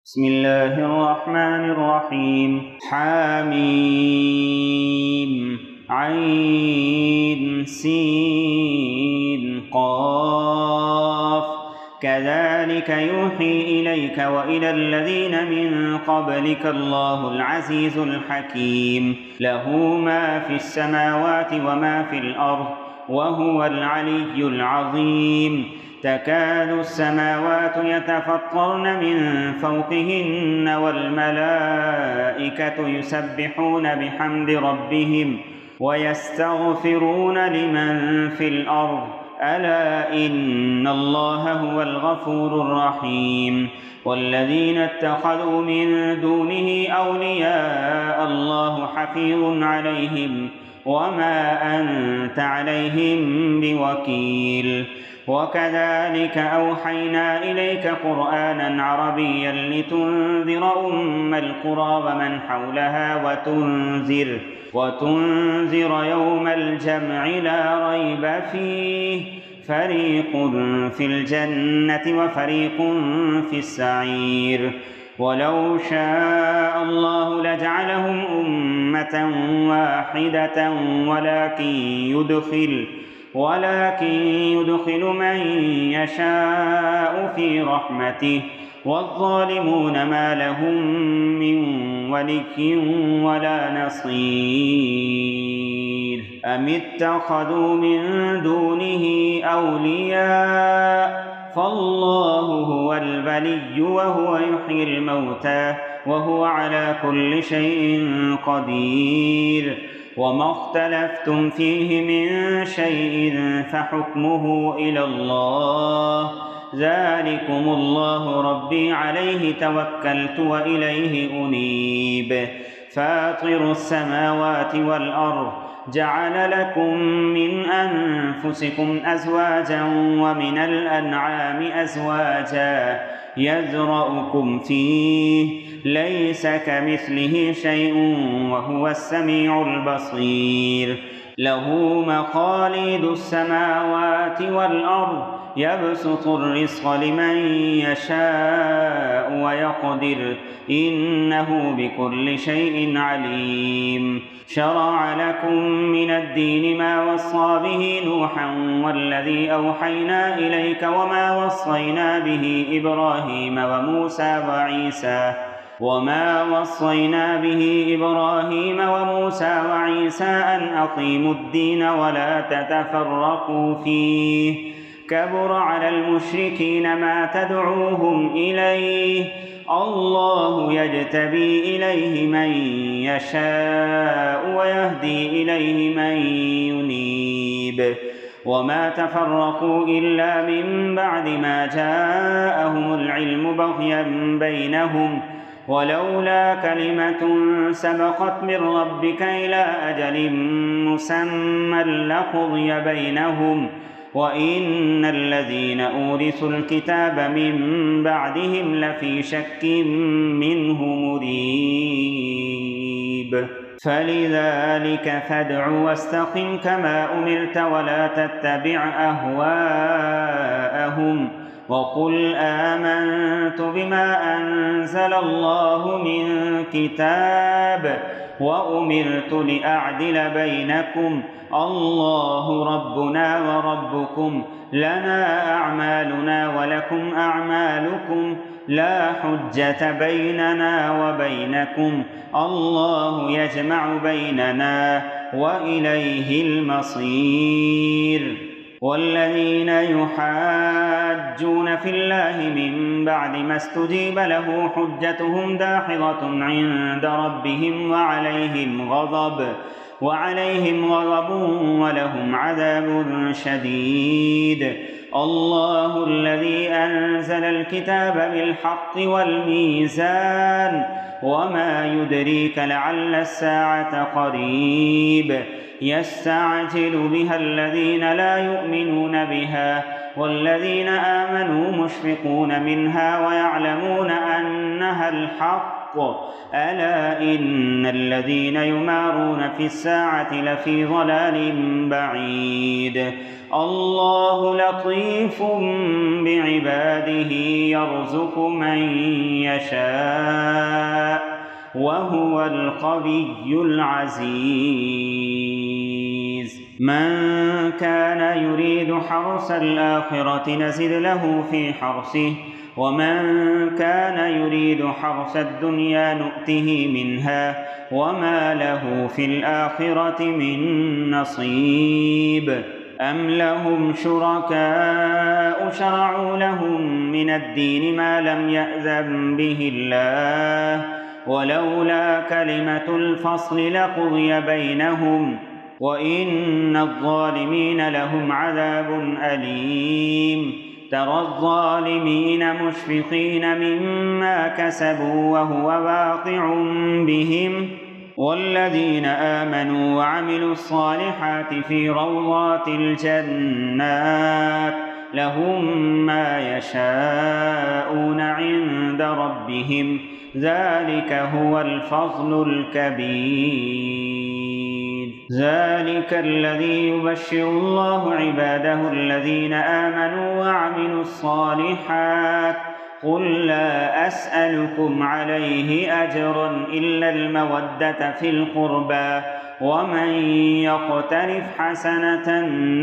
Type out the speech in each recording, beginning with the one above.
بسم الله الرحمن الرحيم حميم عين سين قاف كذلك يوحي إليك وإلى الذين من قبلك الله العزيز الحكيم له ما في السماوات وما في الأرض وهو العلي العظيم تكاد السماوات يتفطرن من فوقهن والملائكة يسبحون بحمد ربهم ويستغفرون لمن في الأرض ألا إن الله هو الغفور الرحيم والذين اتخذوا من دونه أولياء الله حفيظ عليهم وما أنت عليهم بوكيل وكذلك أوحينا إليك قرآنا عربيا لتنذر أم القرى ومن حولها وتنذر يوم الجمع لا ريب فيه فريق في الجنة وفريق في السعير ولو شاء الله لجعلهم أمة واحدة ولكن يدخل من يشاء في رحمته والظالمون ما لهم من ولي ولا نصير أم اتخذوا من دونه أولياء فالله هو الولي وهو يحيي الموتى وهو على كل شيء قدير وما اختلفتم فيه من شيء فحكمه إلى الله ذلكم الله ربي عليه توكلت وإليه أنيب فاطر السماوات والأرض جعل لكم من أنفسكم أزواجا ومن الأنعام أزواجا يذرأكم فيه ليس كمثله شيء وهو السميع البصير له مقاليد السماوات والأرض يبسط الرزق لمن يشاء ويقدر إنه بكل شيء عليم شرع لكم من الدين ما وصى به نوحا والذي أوحينا إليك وما وصينا به إبراهيم وموسى وعيسى أن أقيموا الدين ولا تتفرقوا فيه كبر على المشركين ما تدعوهم إليه الله يجتبي إليه من يشاء ويهدي إليه من ينيب وما تفرقوا إلا من بعد ما جاءهم العلم بغيا بينهم ولولا كلمة سبقت من ربك إلى أجل مسمى لقضي بينهم وإن الذين أورثوا الكتاب من بعدهم لفي شك منه مريب فلذلك فادع واستقم كما أمرت ولا تتبع أهواءهم وقل آمنت بما أنزل الله من كتاب وأمرت لأعدل بينكم الله ربنا وربكم لنا أعمالنا ولكم أعمالكم لا حجة بيننا وبينكم الله يجمع بيننا وإليه المصير والذين يحاجون في الله من بعد ما استجيب له حجتهم داحضة عند ربهم وعليهم غضب ولهم عذاب شديد الله الذي أنزل الكتاب بالحق والميزان وما يدريك لعل الساعة قريب يستعجل بها الذين لا يؤمنون بها والذين آمنوا مشفقون منها ويعلمون أنها الحق الحق ألا إن الذين يمارون في الساعة لفي ضلال بعيد الله لطيف بعباده يرزق من يشاء وهو القوي العزيز من كان يريد حرث الآخرة نزد له في حرثه ومن كان يريد حرث الدنيا نؤته منها وما له في الآخرة من نصيب أم لهم شركاء شرعوا لهم من الدين ما لم يأذن به الله ولولا كلمة الفصل لقضي بينهم وإن الظالمين لهم عذاب أليم ترى الظالمين مشفقين مما كسبوا وهو واقع بهم والذين آمنوا وعملوا الصالحات في روضات الجنات لهم ما يشاءون عند ربهم ذلك هو الفضل الكبير ذلك الذي يبشر الله عباده الذين آمنوا وعملوا الصالحات قل لا أسألكم عليه أجرا إلا المودة في القربى ومن يقترف حسنة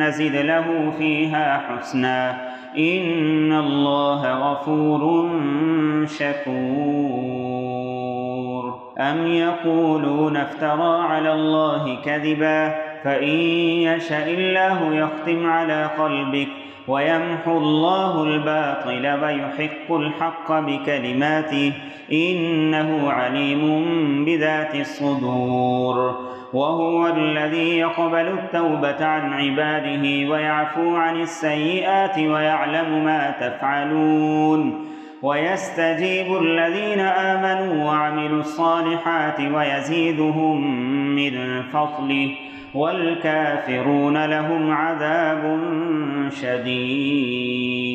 نزد له فيها حسنا إن الله غفور شكور أم يقولون افترى على الله كذبا فإن يشاء الله يختم على قلبك ويمحو الله الباطل ويحق الحق بكلماته إنه عليم بذات الصدور وهو الذي يقبل التوبة عن عباده ويعفو عن السيئات ويعلم ما تفعلون ويستجيب الذين آمنوا وعملوا الصالحات ويزيدهم من فضله والكافرون لهم عذاب شديد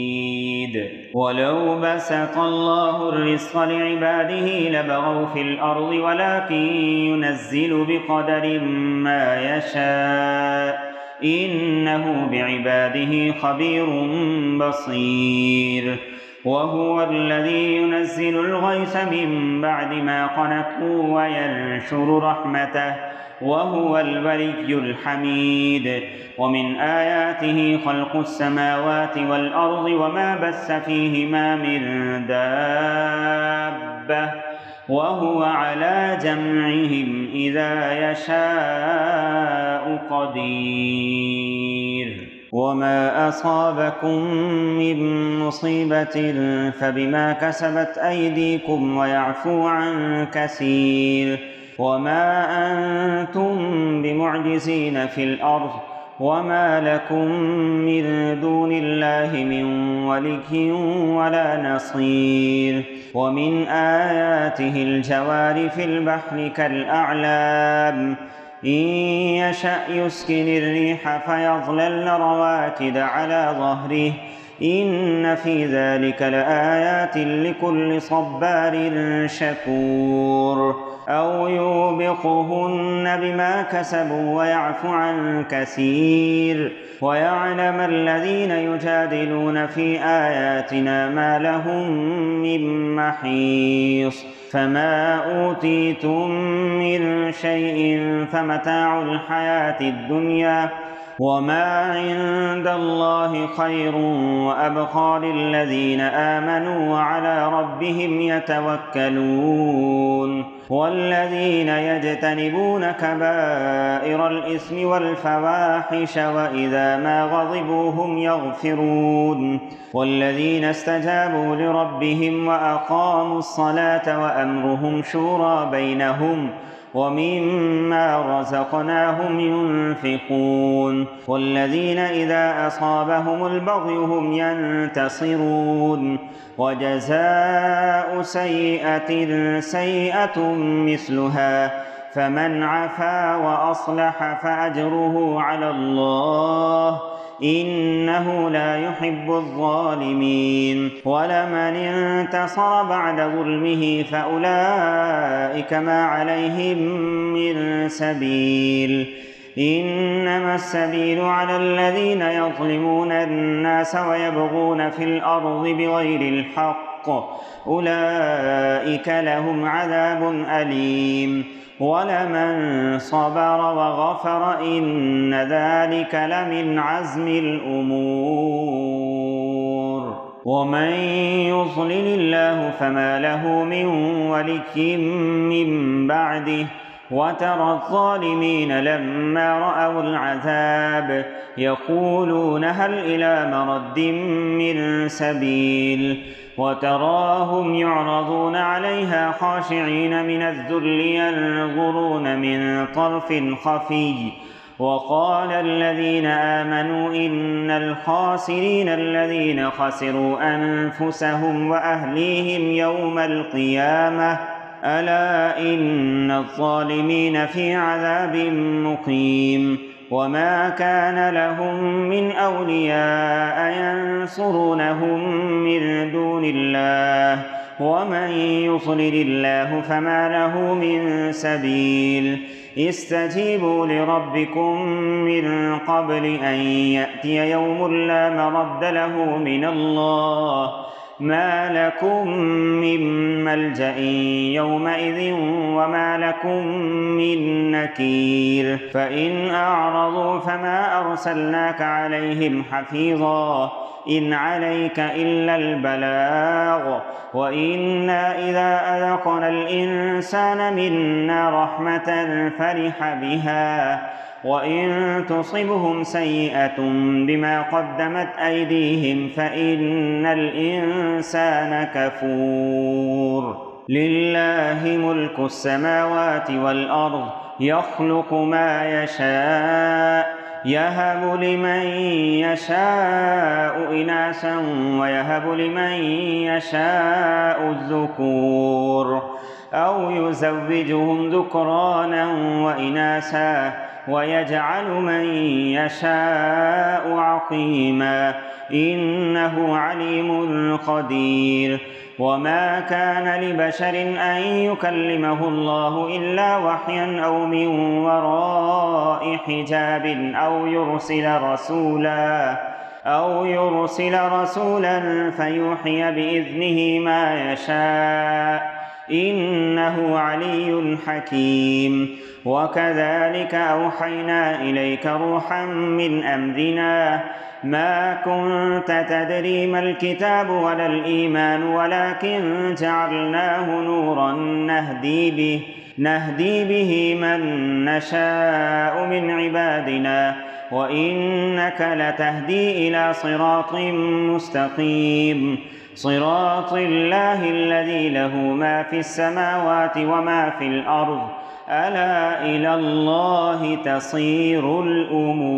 ولو بسط الله الرزق لعباده لبغوا في الأرض ولكن ينزل بقدر ما يشاء إنه بعباده خبير بصير وهو الذي ينزل الغيث من بعد ما قنطوا وينشر رحمته وهو الولي الحميد ومن آياته خلق السماوات والأرض وما بث فيهما من دابة وهو على جمعهم إذا يشاء قدير وما أصابكم من مصيبة فبما كسبت أيديكم ويعفو عن كثير وما أنتم بمعجزين في الأرض وما لكم من دون الله من ولي ولا نصير ومن آياته الجوار في البحر كالأعلام إن يشأ يسكن الريح فيظللن رواكد على ظهره إن في ذلك لآيات لكل صبار شكور أو يوبقهن بما كسبوا ويعفو عن كثير ويعلم الذين يجادلون في آياتنا ما لهم من محيص فما أوتيتم من شيء فمتاع الحياة الدنيا وما عند الله خير وأبقى للذين آمنوا وعلى ربهم يتوكلون والذين يجتنبون كبائر الإثم والفواحش وإذا ما غضبوا هم يغفرون والذين استجابوا لربهم وأقاموا الصلاة وأمرهم شورى بينهم ومما رزقناهم ينفقون والذين إذا أصابهم البغي هم ينتصرون وجزاء سيئة سيئة مثلها فمن عفا وأصلح فأجره على الله إنه لا يحب الظالمين ولمن انتصر بعد ظلمه فأولئك ما عليهم من سبيل إنما السبيل على الذين يظلمون الناس ويبغون في الأرض بغير الحق أولئك لهم عذاب أليم ولمن صبر وغفر إن ذلك لمن عزم الأمور ومن يضلل الله فما له من ولي من بعده وترى الظالمين لما رأوا العذاب يقولون هل إلى مرد من سبيل وتراهم يعرضون عليها خاشعين من الذل ينظرون من طرف خفي وقال الذين آمنوا إن الخاسرين الذين خسروا أنفسهم وأهليهم يوم القيامة ألا إن الظالمين في عذاب مقيم وما كان لهم من أولياء ينصرونهم من دون الله ومن يضلل الله فما له من سبيل استجيبوا لربكم من قبل أن يأتي يوم لا مرد له من الله ما لكم من ملجأ يومئذ وما لكم من نكير فإن أعرضوا فما أرسلناك عليهم حفيظا إن عليك إلا البلاغ وإنا إذا أذقنا الإنسان منا رحمة فرح بها وإن تصبهم سيئة بما قدمت أيديهم فإن الإنسان كفور لله ملك السماوات والأرض يخلق ما يشاء يهب لمن يشاء إناثا ويهب لمن يشاء الذكور أو يزوجهم ذكرانا وإناثا ويجعل من يشاء عقيما إنه عليم قدير وما كان لبشر أن يكلمه الله إلا وحيا أو من وراء حجاب أو يرسل رسولا فيوحي بإذنه ما يشاء إنه علي حكيم وكذلك أوحينا إليك روحا من أمرنا ما كنت تدري ما الكتاب ولا الإيمان ولكن جعلناه نورا نهدي به من نشاء من عبادنا وإنك لتهدي إلى صراط مستقيم صراط الله الذي له ما في السماوات وما في الأرض ألا إلى الله تصير الأمور